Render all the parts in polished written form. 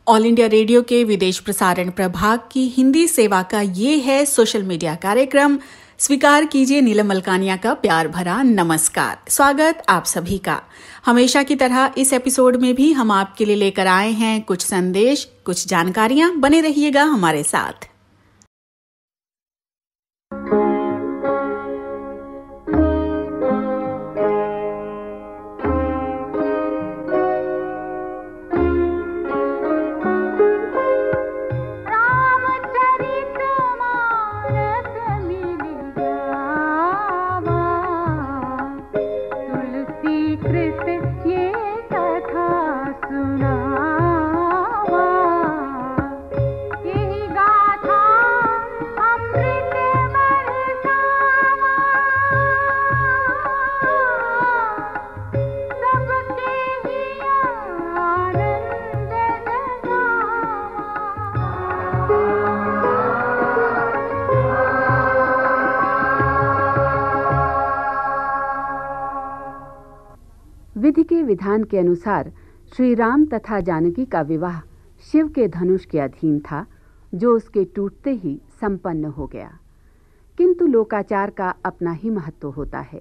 All India radio के विदेश प्रसारण प्रभाग की हिंदी सेवा का ये है सोशल मीडिया कार्यक्रम। स्वीकार कीजिए नीलम मलकानिया का प्यार भरा नमस्कार। स्वागत आप सभी का। हमेशा की तरह इस एपिसोड में भी हम आपके लिए लेकर आए हैं कुछ संदेश, कुछ जानकारियां। बने रहिएगा हमारे साथ। विधि के विधान के अनुसार श्री राम तथा जानकी का विवाह शिव के धनुष के अधीन था, जो उसके टूटते ही संपन्न हो गया। किंतु लोकाचार का अपना ही महत्व होता है।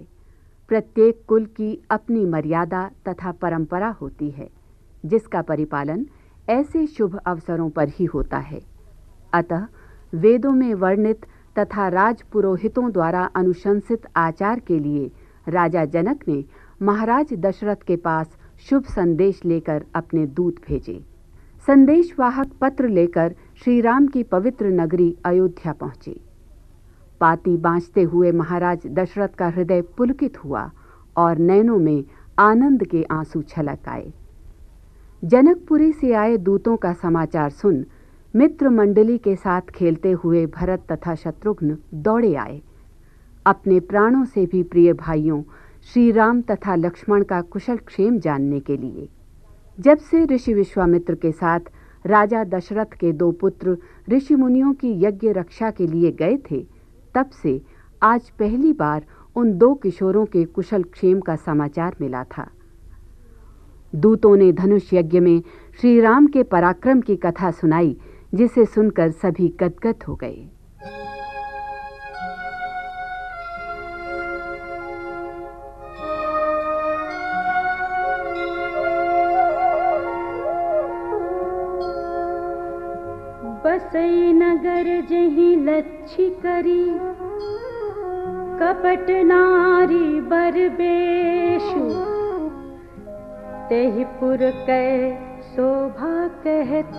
प्रत्येक कुल की अपनी मर्यादा तथा परंपरा होती है, जिसका परिपालन ऐसे शुभ अवसरों पर ही होता है। अतः वेदों में वर्णित तथा राजपुरोहितों द्वारा अनुशंसित आचार के लिए राजा जनक ने महाराज दशरथ के पास शुभ संदेश लेकर अपने दूत भेजे। संदेशवाहक पत्र लेकर श्री राम की पवित्र नगरी अयोध्या पहुंचे। पाती बाँचते हुए महाराज दशरथ का हृदय पुलकित हुआ और नैनों में आनंद के आंसू छलक आए। जनकपुरी से आए दूतों का समाचार सुन मित्र मंडली के साथ खेलते हुए भरत तथा शत्रुघ्न दौड़े आए। अपने प्राणों से भी प्रिय भाइयों श्री राम तथा लक्ष्मण का कुशल क्षेम जानने के लिए। जब से ऋषि विश्वामित्र के साथ राजा दशरथ के दो पुत्र ऋषि मुनियों की यज्ञ रक्षा के लिए गए थे, तब से आज पहली बार उन दो किशोरों के कुशल क्षेम का समाचार मिला था। दूतों ने धनुष यज्ञ में श्री राम के पराक्रम की कथा सुनाई, जिसे सुनकर सभी गदगद हो गए। बसई नगर जही लच्छी करी, कपट नारी बरबेशु, तेहि पुर कै शोभा कहत,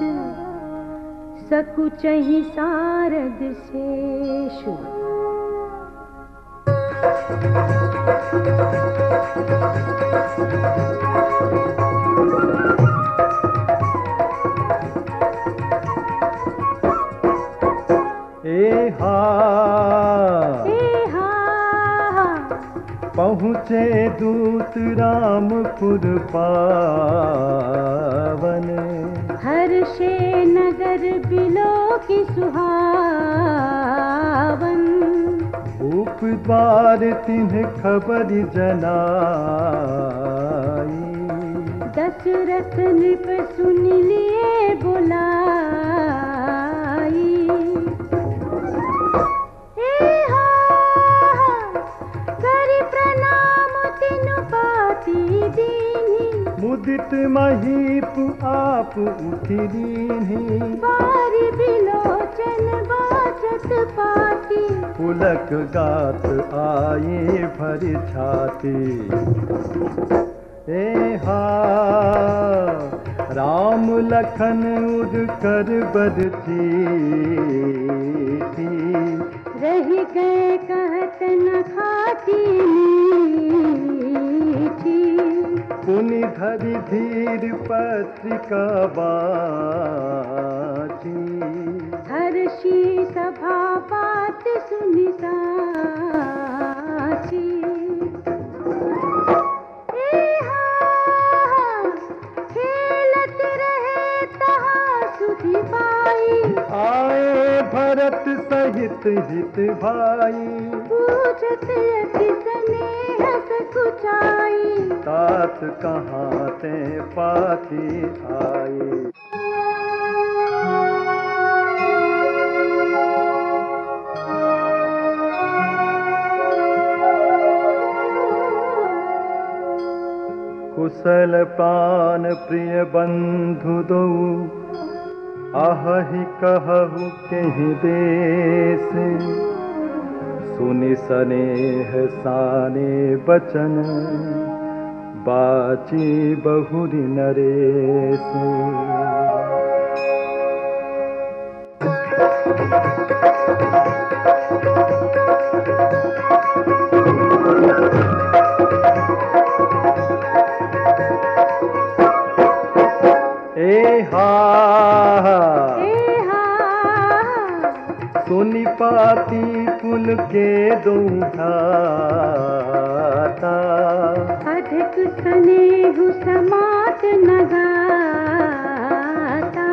सकुचहि सारद शेषु। पहुँचे दूत रामपुर पावन, हर्षे नगर बिलो की सुहावन। भूप द्वार तिन्ह खबर जनाई, दशरथ नृप सुन लिए बुलाई। मुदित महीप आप उठी दीन्ही, बारी बिलोचन बाजत पाती। पुलक गात आए भर छाती। राम लखन उड़ कर बरती, रही गए कहत न खाती मीठी। पुनि धरि धीर पत्रिका बाची, हर्षी सभा बात सुनि साची। खेलत रहे तहा सुधि पाई, आए भरत सहित हित भाई। पूछत अति स्नेह सकुचाई, तात कहाँ ते पाती आई। कुशल प्राण प्रिय बंधु दो, आहहि कहु केहि देश। सुनि सनेह साने बचन, बाची बहुरि नरेश। सुनि पाती पुल के दो घाता, अधिक स्नेह समात न गाता।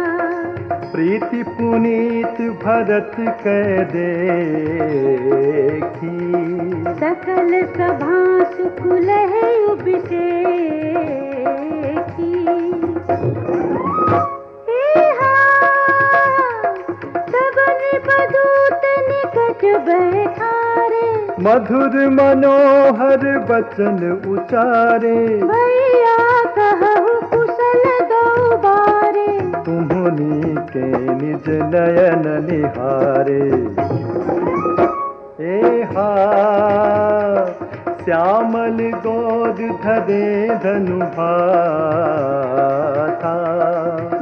प्रीति पुनीत भरत कै देखी, सकल सभा सुख लहै उबसेखी। मधुर मनोहर बचन उचारे, भैया कहु कुशल दो बारे। तुम्हनी के निज नयन निहारे। श्यामल गोद धरे धनु भाता,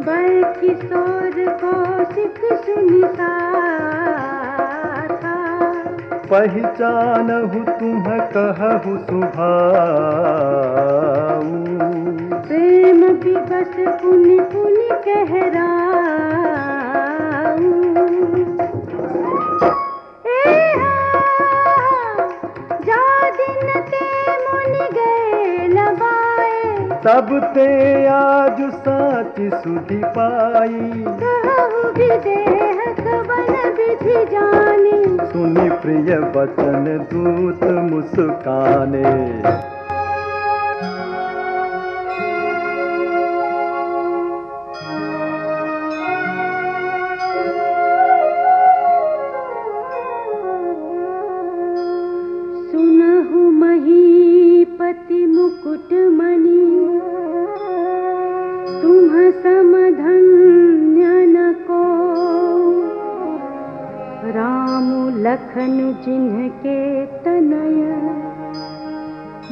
बर किशोर कौशिक सुनिसाथा। पहचानहु तुम कहु सुभाऊ, प्रेम विवश पुनि पुनि कहराऊ। जा दिन ते मुनि गए लबाए, तब ते आज साच सुधि पाई। कहु विदेह कवन विधि जाने, सुनि प्रिय वचन दूत मुस्काने। सुनहु महीपति मुकुट मणि, तुम समधन्य न को। राम लखन जिन्हके तनय,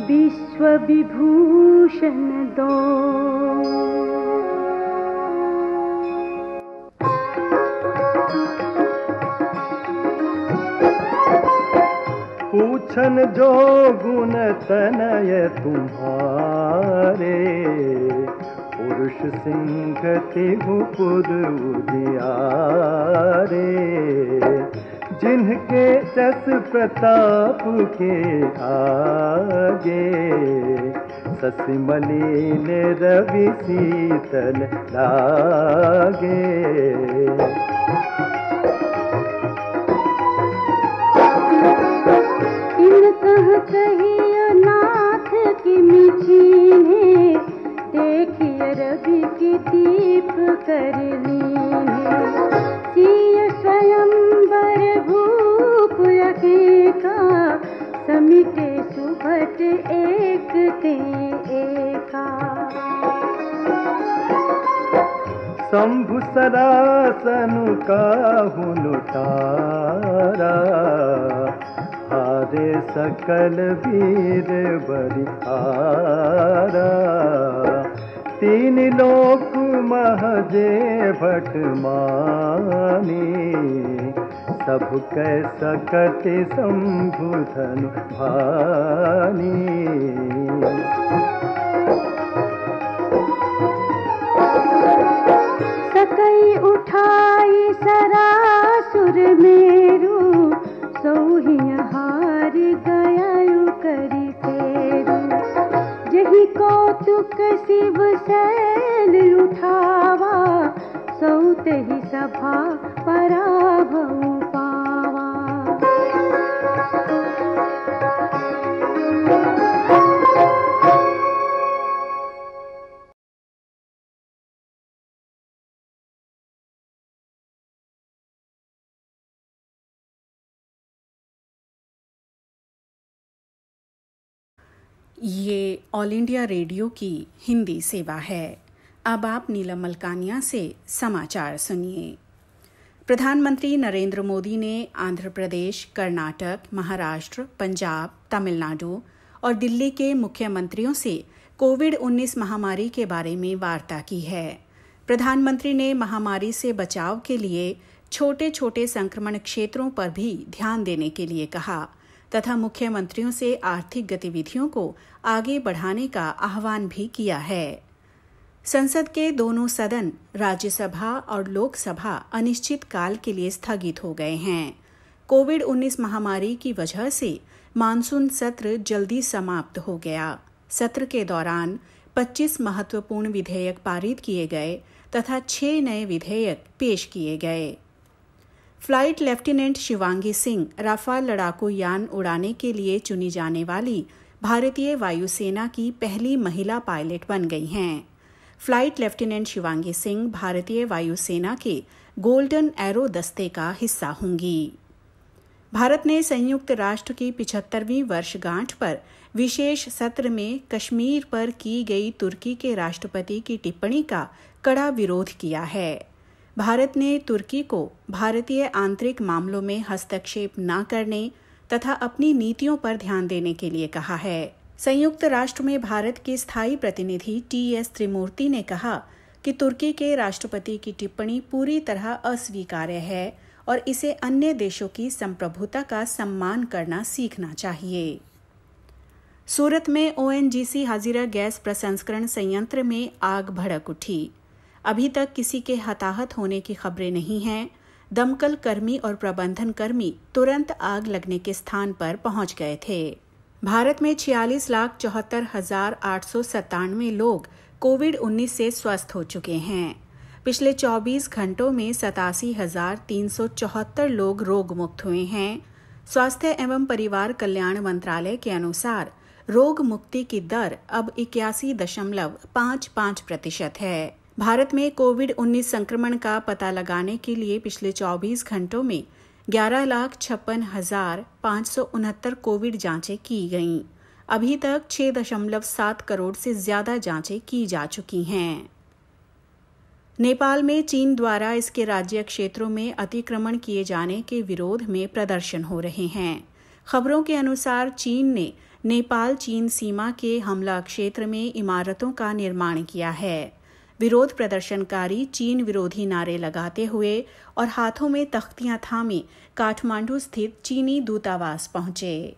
विश्व विभूषण दो। पूछन जो गुण तनय तुम्हारे, पुरुष सिंह तिहु पुर उजियारे। जिनके जस प्रताप के आगे, शशि मलिन रवि शीतल लागे। कहियो नाथ की मिचीने, देखिए रवि की दीप कर लीने। सिय स्वयंवर भूप यकेका, समिटे सुभट एक ते एका। शंभु सरासनु काहु लुटारा, हारे सकल वीर बरिहारा। तीन लोक महजे भट मानी, सब कै सकत शंभु धनु भानी। सकई उठाई सरासुर मेरु, सोहिय हार गयायु करि फेरु। जहि कौतुक शिव शैल उठावा, सौतेहि सभा पराभव पावा। ये ऑल इंडिया रेडियो की हिंदी सेवा है। अब आप नीलम मलकानिया से समाचार सुनिए। प्रधानमंत्री नरेंद्र मोदी ने आंध्र प्रदेश, कर्नाटक, महाराष्ट्र, पंजाब, तमिलनाडु और दिल्ली के मुख्यमंत्रियों से कोविड-19 महामारी के बारे में वार्ता की है। प्रधानमंत्री ने महामारी से बचाव के लिए छोटे छोटे संक्रमण क्षेत्रों पर भी ध्यान देने के लिए कहा तथा मुख्यमंत्रियों से आर्थिक गतिविधियों को आगे बढ़ाने का आह्वान भी किया है। संसद के दोनों सदन, राज्यसभा और लोकसभा अनिश्चित काल के लिए स्थगित हो गए हैं। कोविड-19 महामारी की वजह से मानसून सत्र जल्दी समाप्त हो गया। सत्र के दौरान 25 महत्वपूर्ण विधेयक पारित किए गए तथा 6 नए विधेयक पेश किए गए। Flight lieutenant Shivangi Singh Rafale लड़ाकू यान उड़ाने के लिए चुनी जाने वाली भारतीय वायुसेना की पहली महिला पायलट बन गई हैं। फ्लाइट लेफ्टिनेंट शिवांगी सिंह भारतीय वायुसेना के गोल्डन एरो दस्ते का हिस्सा होंगी। भारत ने संयुक्त राष्ट्र की 75वीं वर्षगांठ पर विशेष सत्र में कश्मीर पर की गई तुर्की के राष्ट्रपति की टिप्पणी का कड़ा विरोध किया है। भारत ने तुर्की को भारतीय आंतरिक मामलों में हस्तक्षेप न करने तथा अपनी नीतियों पर ध्यान देने के लिए कहा है। संयुक्त राष्ट्र में भारत के स्थायी प्रतिनिधि टी.एस. त्रिमूर्ति ने कहा कि तुर्की के राष्ट्रपति की टिप्पणी पूरी तरह अस्वीकार्य है और इसे अन्य देशों की संप्रभुता का सम्मान करना सीखना चाहिए। सूरत में ओएनजीसी हाजिरा गैस प्रसंस्करण संयंत्र में आग भड़क उठी। अभी तक किसी के हताहत होने की खबरें नहीं हैं। दमकल कर्मी और प्रबंधन कर्मी तुरंत आग लगने के स्थान पर पहुंच गए थे। भारत में 46,74,897 लोग कोविड-19 से स्वस्थ हो चुके हैं। पिछले 24 घंटों में 87,374 लोग रोग मुक्त हुए हैं। स्वास्थ्य एवं परिवार कल्याण मंत्रालय के अनुसार रोग मुक्ति की दर अब 81.55% है। भारत में कोविड-19 संक्रमण का पता लगाने के लिए पिछले 24 घंटों में 11,56,569 कोविड जांचें की गईं। अभी तक 6.7 करोड़ से ज्यादा जांचें की जा चुकी हैं। नेपाल में चीन द्वारा इसके राज्य क्षेत्रों में अतिक्रमण किए जाने के विरोध में प्रदर्शन हो रहे हैं। खबरों के अनुसार चीन ने नेपाल चीन सीमा के हमला क्षेत्र में इमारतों का निर्माण किया है। विरोध प्रदर्शनकारी चीन विरोधी नारे लगाते हुए और हाथों में तख्तियां थामे काठमांडू स्थित चीनी दूतावास पहुंचे।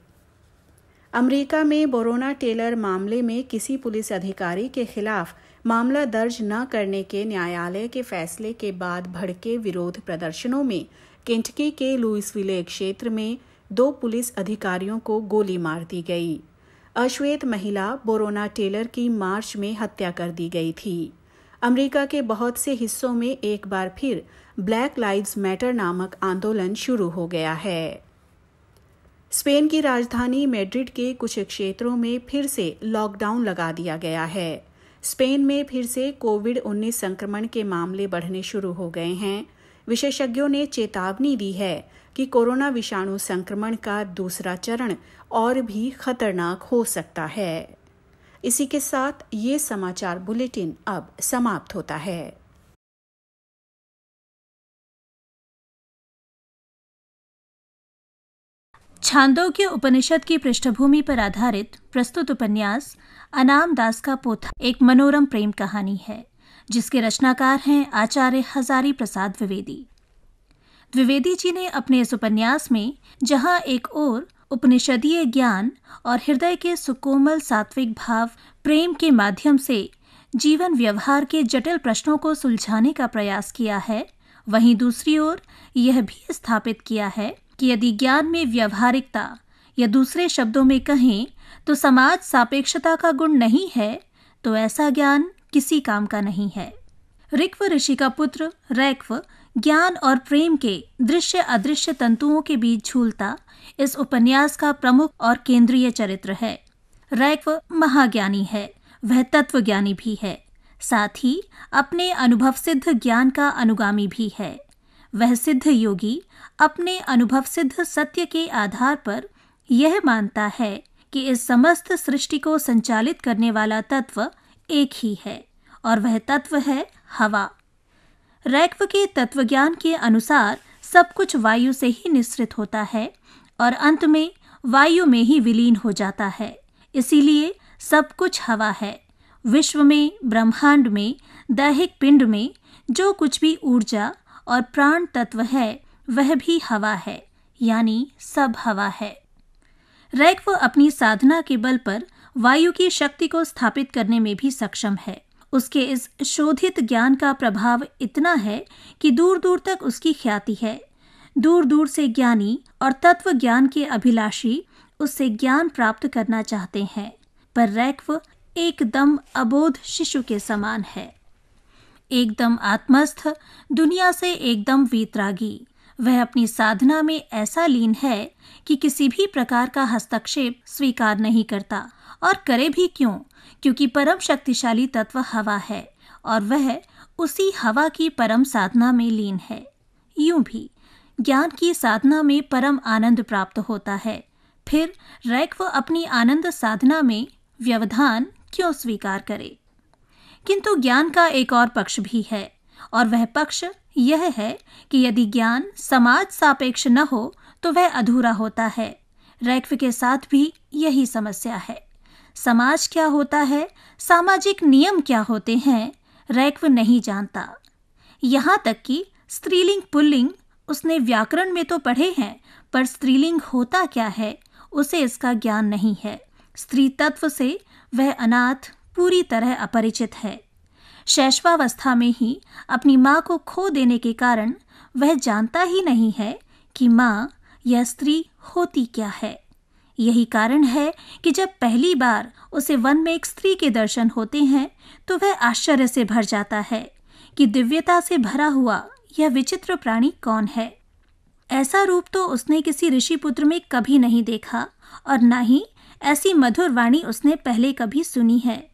अमेरिका में बोरोना टेलर मामले में किसी पुलिस अधिकारी के खिलाफ मामला दर्ज न करने के न्यायालय के फैसले के बाद भड़के विरोध प्रदर्शनों में केंटकी के लुइसविले क्षेत्र में 2 पुलिस अधिकारियों को गोली मार दी गई। अश्वेत महिला बोरोना टेलर की मार्च में हत्या कर दी गई थी। अमेरिका के बहुत से हिस्सों में एक बार फिर ब्लैक लाइव्स मैटर नामक आंदोलन शुरू हो गया है। स्पेन की राजधानी मैड्रिड के कुछ क्षेत्रों में फिर से लॉकडाउन लगा दिया गया है। स्पेन में फिर से कोविड-19 संक्रमण के मामले बढ़ने शुरू हो गए हैं। विशेषज्ञों ने चेतावनी दी है कि कोरोना विषाणु संक्रमण का दूसरा चरण और भी खतरनाक हो सकता है। इसी के साथ ये समाचार बुलेटिन अब समाप्त होता है। छांदोग्य उपनिषद की पृष्ठभूमि पर आधारित प्रस्तुत उपन्यास अनाम दास का पोथा एक मनोरम प्रेम कहानी है, जिसके रचनाकार हैं आचार्य हजारी प्रसाद द्विवेदी। द्विवेदी जी ने अपने इस उपन्यास में जहां एक ओर उपनिषदीय ज्ञान और हृदय के सुकोमल सात्विक भाव प्रेम के माध्यम से जीवन व्यवहार के जटिल प्रश्नों को सुलझाने का प्रयास किया है, वहीं दूसरी ओर यह भी स्थापित किया है कि यदि ज्ञान में व्यवहारिकता या दूसरे शब्दों में कहें तो समाज सापेक्षता का गुण नहीं है, तो ऐसा ज्ञान किसी काम का नहीं है। ऋक्व ऋषि का पुत्र रैक्व ज्ञान और प्रेम के दृश्य अदृश्य तंतुओं के बीच झूलता इस उपन्यास का प्रमुख और केंद्रीय चरित्र है। रैक्व महाज्ञानी है, वह तत्वज्ञानी भी है, साथ ही अपने अनुभव सिद्ध ज्ञान का अनुगामी भी है। वह सिद्ध योगी अपने अनुभव सिद्ध सत्य के आधार पर यह मानता है कि इस समस्त सृष्टि को संचालित करने वाला तत्व एक ही है और वह तत्व है हवा। रैक्व के तत्वज्ञान के अनुसार सब कुछ वायु से ही निःसृत होता है और अंत में वायु में ही विलीन हो जाता है। इसीलिए सब कुछ हवा है। विश्व में, ब्रह्मांड में, दैहिक पिंड में जो कुछ भी ऊर्जा और प्राण तत्व है वह भी हवा है, यानी सब हवा है। रैक्व अपनी साधना के बल पर वायु की शक्ति को स्थापित करने में भी सक्षम है। उसके इस शोधित ज्ञान का प्रभाव इतना है कि दूर दूर तक उसकी ख्याति है। दूर दूर से ज्ञानी और तत्व ज्ञान के अभिलाषी उससे ज्ञान प्राप्त करना चाहते हैं, पर रैक्व एकदम अबोध शिशु के समान है, एकदम आत्मस्थ, दुनिया से एकदम वीतरागी। वह अपनी साधना में ऐसा लीन है कि किसी भी प्रकार का हस्तक्षेप स्वीकार नहीं करता, और करे भी क्यों, क्योंकि परम शक्तिशाली तत्व हवा है और वह उसी हवा की परम साधना में लीन है। यूं भी ज्ञान की साधना में परम आनंद प्राप्त होता है, फिर रैक्व अपनी आनंद साधना में व्यवधान क्यों स्वीकार करे। किंतु ज्ञान का एक और पक्ष भी है, और वह पक्ष यह है कि यदि ज्ञान समाज सापेक्ष न हो तो वह अधूरा होता है। रैक्व के साथ भी यही समस्या है। समाज क्या होता है, सामाजिक नियम क्या होते हैं, रैक्व नहीं जानता। यहाँ तक कि स्त्रीलिंग पुल्लिंग उसने व्याकरण में तो पढ़े हैं, पर स्त्रीलिंग होता क्या है उसे इसका ज्ञान नहीं है। स्त्री तत्व से वह अनाथ, पूरी तरह अपरिचित है। शैशवावस्था में ही अपनी माँ को खो देने के कारण वह जानता ही नहीं है कि माँ या स्त्री होती क्या है। यही कारण है कि जब पहली बार उसे वन में एक स्त्री के दर्शन होते हैं तो वह आश्चर्य से भर जाता है कि दिव्यता से भरा हुआ यह विचित्र प्राणी कौन है। ऐसा रूप तो उसने किसी ऋषि पुत्र में कभी नहीं देखा, और न ही ऐसी मधुर वाणी उसने पहले कभी सुनी है।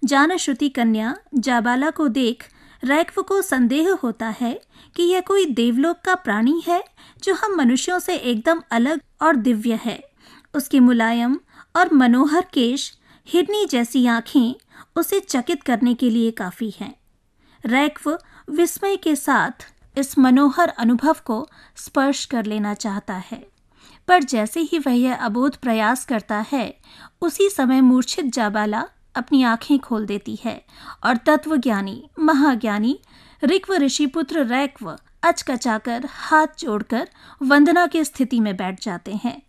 जानश्रुति कन्या जाबाला को देख रैक्व को संदेह होता है कि यह कोई देवलोक का प्राणी है जो हम मनुष्यों से एकदम अलग और दिव्य है। उसके मुलायम और मनोहर केश, हिरनी जैसी आंखें उसे चकित करने के लिए काफी हैं। रैक्व विस्मय के साथ इस मनोहर अनुभव को स्पर्श कर लेना चाहता है, पर जैसे ही वह यह अबोध प्रयास करता है उसी समय मूर्छित जाबाला अपनी आंखें खोल देती है और तत्वज्ञानी महाज्ञानी ऋक्व ऋषिपुत्र रैक्व अचकचाकर हाथ जोड़कर वंदना की स्थिति में बैठ जाते हैं।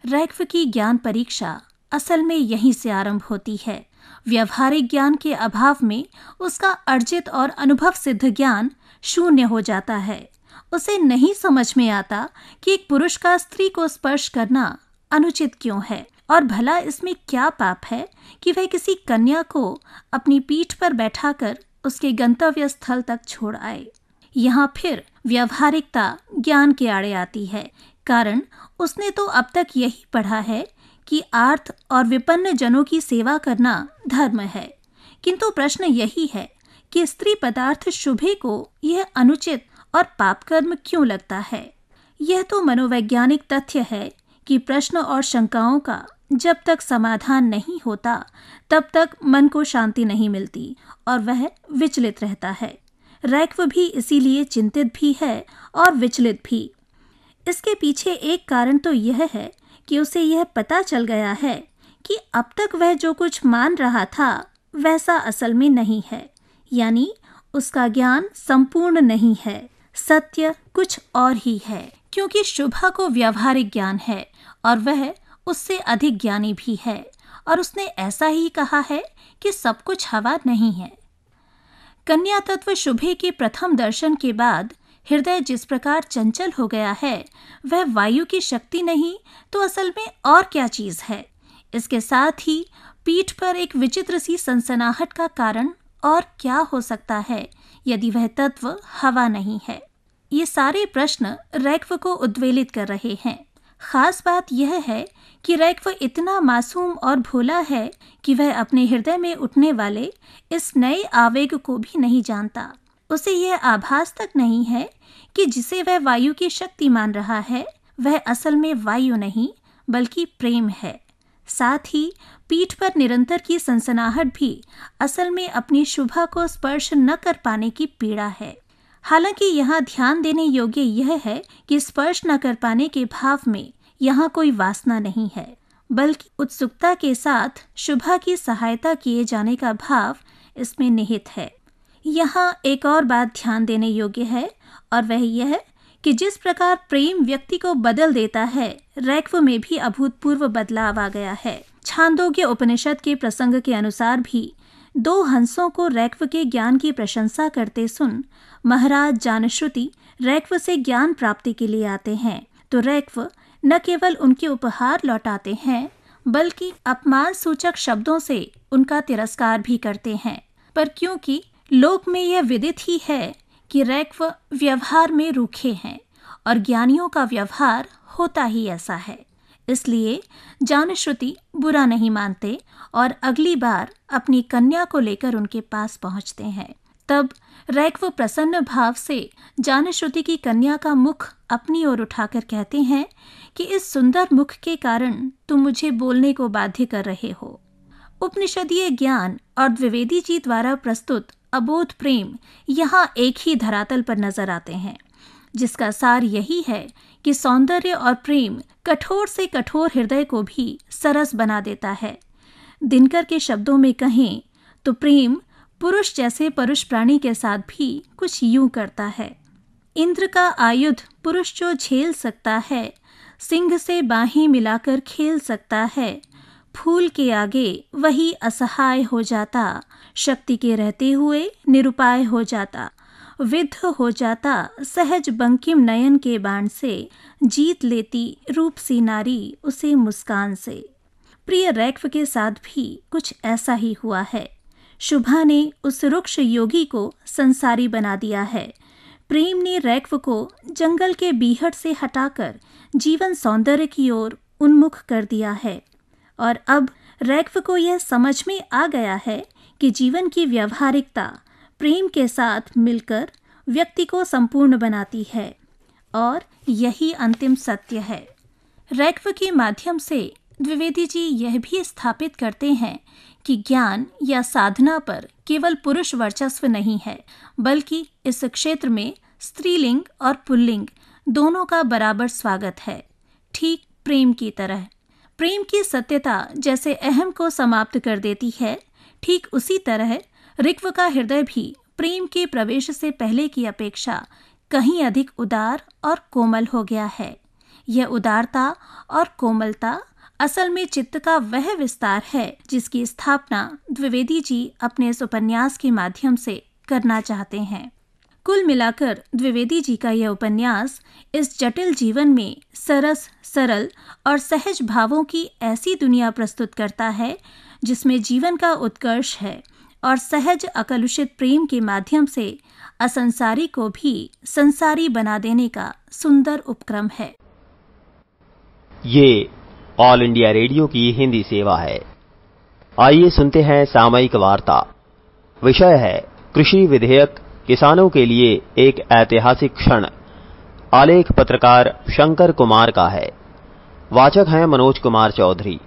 रैक्व की ज्ञान परीक्षा असल में यहीं से आरंभ होती है। व्यवहारिक ज्ञान के अभाव में उसका अर्जित और अनुभव सिद्ध ज्ञान शून्य हो जाता है। उसे नहीं समझ में आता कि एक पुरुष का स्त्री को स्पर्श करना अनुचित क्यों है, और भला इसमें क्या पाप है कि वह किसी कन्या को अपनी पीठ पर बैठाकर उसके गंतव्य स्थल तक छोड़ आए। यहाँ फिर व्यवहारिकता ज्ञान के आड़े आती है, कारण उसने तो अब तक यही पढ़ा है कि आर्थ और विपन्न जनों की सेवा करना धर्म है। किंतु प्रश्न यही है कि स्त्री पदार्थ शुभे को यह अनुचित और पाप कर्म क्यों लगता है। यह तो मनोवैज्ञानिक तथ्य है कि प्रश्न और शंकाओं का जब तक समाधान नहीं होता तब तक मन को शांति नहीं मिलती और वह विचलित रहता है। रैक्व भी इसीलिए चिंतित भी है और विचलित भी। इसके पीछे एक कारण तो यह है कि उसे यह पता चल गया है कि अब तक वह जो कुछ मान रहा था वैसा असल में नहीं है, यानी उसका ज्ञान संपूर्ण नहीं है, सत्य कुछ और ही है। क्योंकि शुभा को व्यावहारिक ज्ञान है और वह उससे अधिक ज्ञानी भी है, और उसने ऐसा ही कहा है कि सब कुछ हवा नहीं है। कन्या तत्व शुभे के प्रथम दर्शन के बाद हृदय जिस प्रकार चंचल हो गया है वह वायु की शक्ति नहीं तो असल में और क्या चीज है। इसके साथ ही पीठ पर एक विचित्र सी सनसनाहट का कारण और क्या हो सकता है यदि वह तत्व हवा नहीं है। ये सारे प्रश्न रैक्व को उद्वेलित कर रहे हैं। खास बात यह है कि रैक्व इतना मासूम और भोला है कि वह अपने हृदय में उठने वाले इस नए आवेग को भी नहीं जानता। उसे यह आभास तक नहीं है कि जिसे वह वायु की शक्ति मान रहा है वह असल में वायु नहीं बल्कि प्रेम है। साथ ही पीठ पर निरंतर की सनसनाहट भी असल में अपनी शुभा को स्पर्श न कर पाने की पीड़ा है। हालांकि यहाँ ध्यान देने योग्य यह है कि स्पर्श न कर पाने के भाव में यहाँ कोई वासना नहीं है, बल्कि उत्सुकता के साथ शुभा की सहायता किए जाने का भाव इसमें निहित है। यहाँ एक और बात ध्यान देने योग्य है, और वह यह है कि जिस प्रकार प्रेम व्यक्ति को बदल देता है, रैक्व में भी अभूतपूर्व बदलाव आ गया है। छांदोग्य उपनिषद के प्रसंग के अनुसार भी 2 हंसों को रैक्व के ज्ञान की प्रशंसा करते सुन महाराज जानश्रुति रैक्व से ज्ञान प्राप्ति के लिए आते हैं, तो रैक्व न केवल उनके उपहार लौटाते हैं, बल्कि अपमान सूचक शब्दों से उनका तिरस्कार भी करते हैं। पर क्योंकि लोक में यह विदित ही है कि रैक्व व्यवहार में रूखे हैं और ज्ञानियों का व्यवहार होता ही ऐसा है, इसलिए जानश्रुति बुरा नहीं मानते और अगली बार अपनी कन्या को लेकर उनके पास पहुंचते हैं। तब रैक्व प्रसन्न भाव से जानश्रुति की कन्या का मुख अपनी ओर उठाकर कहते हैं कि इस सुंदर मुख के कारण तुम मुझे बोलने को बाध्य कर रहे हो। उपनिषदीय ज्ञान और द्विवेदी जी द्वारा प्रस्तुत अबोध प्रेम यहाँ एक ही धरातल पर नजर आते हैं, जिसका सार यही है कि सौंदर्य और प्रेम कठोर से कठोर हृदय को भी सरस बना देता है। दिनकर के शब्दों में कहें तो प्रेम पुरुष जैसे परुष प्राणी के साथ भी कुछ यूं करता है। इंद्र का आयुध पुरुष जो झेल सकता है, सिंह से बाहें मिलाकर खेल सकता है, फूल के आगे वही असहाय हो जाता, शक्ति के रहते हुए निरुपाय हो जाता, विद्ध हो जाता, सहज बंकिम नयन के बाण से जीत लेती रूप सी नारी उसे मुस्कान से। प्रिय रैक्व के साथ भी कुछ ऐसा ही हुआ है। शुभा ने उस रुक्ष योगी को संसारी बना दिया है। प्रेम ने रैक्व को जंगल के बीहड़ से हटाकर जीवन सौंदर्य की ओर उन्मुख कर दिया है, और अब रैक्व को यह समझ में आ गया है कि जीवन की व्यावहारिकता प्रेम के साथ मिलकर व्यक्ति को संपूर्ण बनाती है, और यही अंतिम सत्य है। रैक्व के माध्यम से द्विवेदी जी यह भी स्थापित करते हैं कि ज्ञान या साधना पर केवल पुरुष वर्चस्व नहीं है, बल्कि इस क्षेत्र में स्त्रीलिंग और पुल्लिंग दोनों का बराबर स्वागत है, ठीक प्रेम की तरह। प्रेम की सत्यता जैसे अहम को समाप्त कर देती है, ठीक उसी तरह ऋक्व का हृदय भी प्रेम के प्रवेश से पहले की अपेक्षा कहीं अधिक उदार और कोमल हो गया है। यह उदारता और कोमलता असल में चित्त का वह विस्तार है जिसकी स्थापना द्विवेदी जी अपने इस उपन्यास के माध्यम से करना चाहते हैं। कुल मिलाकर द्विवेदी जी का यह उपन्यास इस जटिल जीवन में सरस, सरल और सहज भावों की ऐसी दुनिया प्रस्तुत करता है जिसमें जीवन का उत्कर्ष है, और सहज अकलुषित प्रेम के माध्यम से असंसारी को भी संसारी बना देने का सुंदर उपक्रम है। ये ऑल इंडिया रेडियो की हिंदी सेवा है। आइए सुनते हैं सामयिक वार्ता। विषय है कृषि विधेयक किसानों के लिए एक ऐतिहासिक क्षण। आलेख पत्रकार शंकर कुमार का है। वाचक हैं मनोज कुमार चौधरी।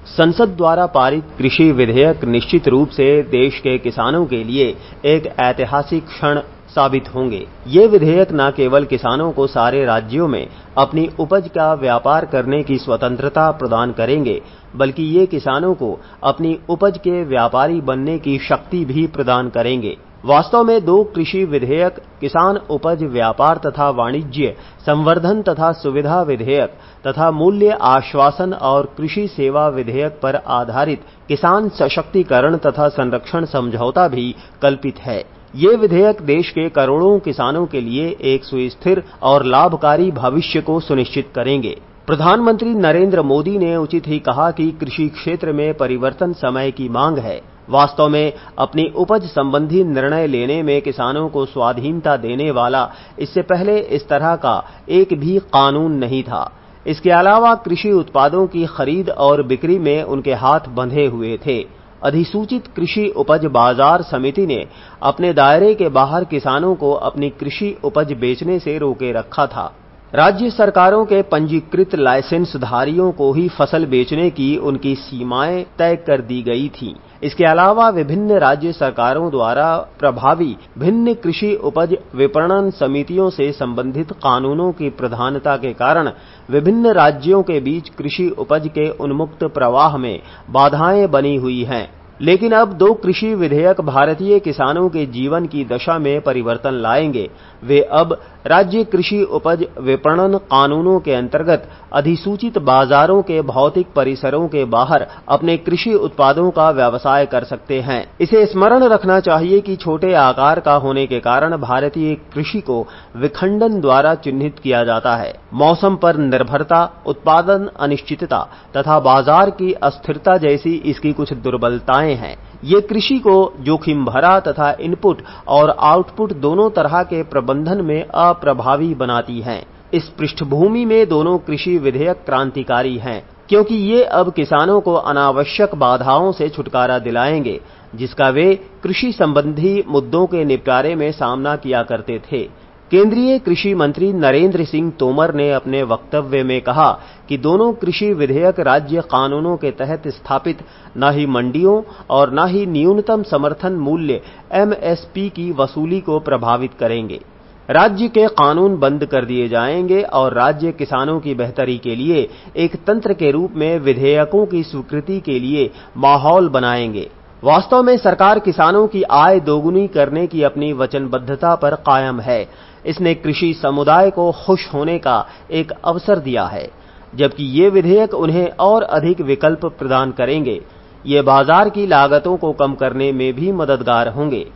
संसद द्वारा पारित कृषि विधेयक निश्चित रूप से देश के किसानों के लिए एक ऐतिहासिक क्षण साबित होंगे। ये विधेयक न केवल किसानों को सारे राज्यों में अपनी उपज का व्यापार करने की स्वतंत्रता प्रदान करेंगे, बल्कि ये किसानों को अपनी उपज के व्यापारी बनने की शक्ति भी प्रदान करेंगे। वास्तव में 2 कृषि विधेयक, किसान उपज व्यापार तथा वाणिज्य संवर्धन तथा सुविधा विधेयक तथा मूल्य आश्वासन और कृषि सेवा विधेयक पर आधारित किसान सशक्तिकरण तथा संरक्षण समझौता भी कल्पित है। ये विधेयक देश के करोड़ों किसानों के लिए एक सुस्थिर और लाभकारी भविष्य को सुनिश्चित करेंगे। प्रधानमंत्री नरेंद्र मोदी ने उचित ही कहा कि कृषि क्षेत्र में परिवर्तन समय की मांग है। वास्तव में अपनी उपज संबंधी निर्णय लेने में किसानों को स्वाधीनता देने वाला इससे पहले इस तरह का एक भी कानून नहीं था। इसके अलावा कृषि उत्पादों की खरीद और बिक्री में उनके हाथ बंधे हुए थे। अधिसूचित कृषि उपज बाजार समिति ने अपने दायरे के बाहर किसानों को अपनी कृषि उपज बेचने से रोके रखा था। राज्य सरकारों के पंजीकृत लाइसेंसधारियों को ही फसल बेचने की उनकी सीमाएं तय कर दी गई थीं। इसके अलावा विभिन्न राज्य सरकारों द्वारा प्रभावी भिन्न कृषि उपज विपणन समितियों से संबंधित कानूनों की प्रधानता के कारण विभिन्न राज्यों के बीच कृषि उपज के उन्मुक्त प्रवाह में बाधाएं बनी हुई हैं। लेकिन अब 2 कृषि विधेयक भारतीय किसानों के जीवन की दशा में परिवर्तन लाएंगे। वे अब राज्य कृषि उपज विपणन कानूनों के अंतर्गत अधिसूचित बाजारों के भौतिक परिसरों के बाहर अपने कृषि उत्पादों का व्यवसाय कर सकते हैं। इसे स्मरण रखना चाहिए कि छोटे आकार का होने के कारण भारतीय कृषि को विखंडन द्वारा चिन्हित किया जाता है। मौसम पर निर्भरता, उत्पादन अनिश्चितता तथा बाजार की अस्थिरता जैसी इसकी कुछ दुर्बलताएं हैं। ये कृषि को जोखिम भरा तथा इनपुट और आउटपुट दोनों तरह के प्रबंधन में अप्रभावी बनाती हैं। इस पृष्ठभूमि में दोनों कृषि विधेयक क्रांतिकारी हैं, क्योंकि ये अब किसानों को अनावश्यक बाधाओं से छुटकारा दिलाएंगे, जिसका वे कृषि संबंधी मुद्दों के निपटारे में सामना किया करते थे। केंद्रीय कृषि मंत्री नरेंद्र सिंह तोमर ने अपने वक्तव्य में कहा कि दोनों कृषि विधेयक राज्य कानूनों के तहत स्थापित न ही मंडियों और न ही न्यूनतम समर्थन मूल्य MSP की वसूली को प्रभावित करेंगे। राज्य के कानून बंद कर दिए जाएंगे और राज्य किसानों की बेहतरी के लिए एक तंत्र के रूप में विधेयकों की स्वीकृति के लिए माहौल बनाएंगे। वास्तव में सरकार किसानों की आय दोगुनी करने की अपनी वचनबद्धता पर कायम है। इसने कृषि समुदाय को खुश होने का एक अवसर दिया है, जबकि ये विधेयक उन्हें और अधिक विकल्प प्रदान करेंगे। ये बाजार की लागतों को कम करने में भी मददगार होंगे।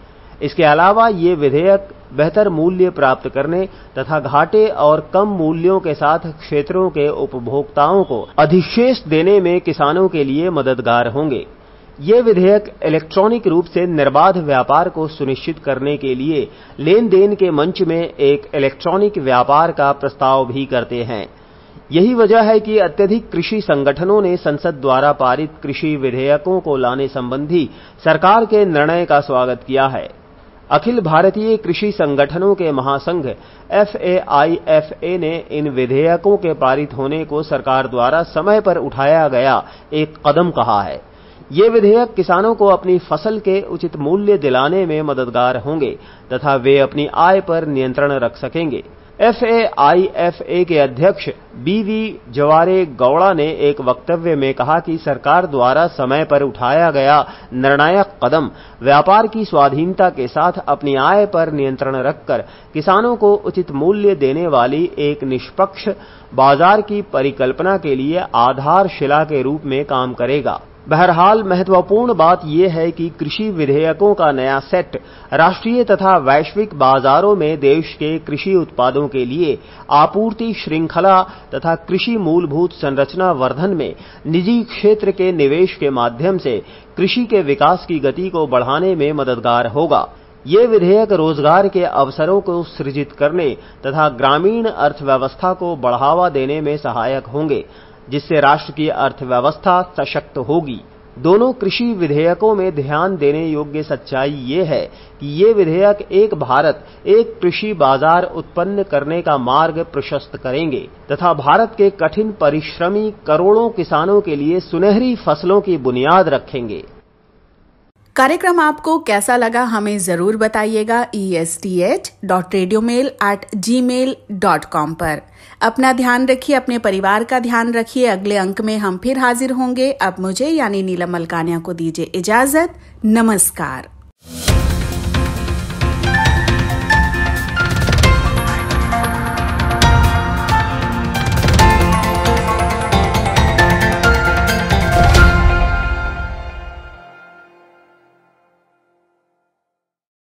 इसके अलावा ये विधेयक बेहतर मूल्य प्राप्त करने तथा घाटे और कम मूल्यों के साथ क्षेत्रों के उपभोक्ताओं को अधिशेष देने में किसानों के लिए मददगार होंगे। ये विधेयक इलेक्ट्रॉनिक रूप से निर्बाध व्यापार को सुनिश्चित करने के लिए लेन देन के मंच में एक इलेक्ट्रॉनिक व्यापार का प्रस्ताव भी करते हैं। यही वजह है कि अत्यधिक कृषि संगठनों ने संसद द्वारा पारित कृषि विधेयकों को लाने संबंधी सरकार के निर्णय का स्वागत किया है। अखिल भारतीय कृषि संगठनों के महासंघ FAIFA ने इन विधेयकों के पारित होने को सरकार द्वारा समय पर उठाया गया एक कदम कहा है। ये विधेयक किसानों को अपनी फसल के उचित मूल्य दिलाने में मददगार होंगे तथा वे अपनी आय पर नियंत्रण रख सकेंगे। FAIFA के अध्यक्ष BV जवारे गौड़ा ने एक वक्तव्य में कहा कि सरकार द्वारा समय पर उठाया गया निर्णायक कदम व्यापार की स्वाधीनता के साथ अपनी आय पर नियंत्रण रखकर किसानों को उचित मूल्य देने वाली एक निष्पक्ष बाजार की परिकल्पना के लिए आधारशिला के रूप में काम करेगा। बहरहाल महत्वपूर्ण बात यह है कि कृषि विधेयकों का नया सेट राष्ट्रीय तथा वैश्विक बाजारों में देश के कृषि उत्पादों के लिए आपूर्ति श्रृंखला तथा कृषि मूलभूत संरचना वर्धन में निजी क्षेत्र के निवेश के माध्यम से कृषि के विकास की गति को बढ़ाने में मददगार होगा। ये विधेयक रोजगार के अवसरों को सृजित करने तथा ग्रामीण अर्थव्यवस्था को बढ़ावा देने में सहायक होंगे, जिससे राष्ट्र की अर्थव्यवस्था सशक्त होगी। दोनों कृषि विधेयकों में ध्यान देने योग्य सच्चाई ये है कि ये विधेयक एक भारत एक कृषि बाजार उत्पन्न करने का मार्ग प्रशस्त करेंगे तथा भारत के कठिन परिश्रमी करोड़ों किसानों के लिए सुनहरी फसलों की बुनियाद रखेंगे। कार्यक्रम आपको कैसा लगा हमें जरूर बताइएगा esth.radiomail@gmail.com पर। अपना ध्यान रखिए, अपने परिवार का ध्यान रखिए। अगले अंक में हम फिर हाजिर होंगे। अब मुझे यानी नीलम मलकानिया को दीजिए इजाजत। नमस्कार।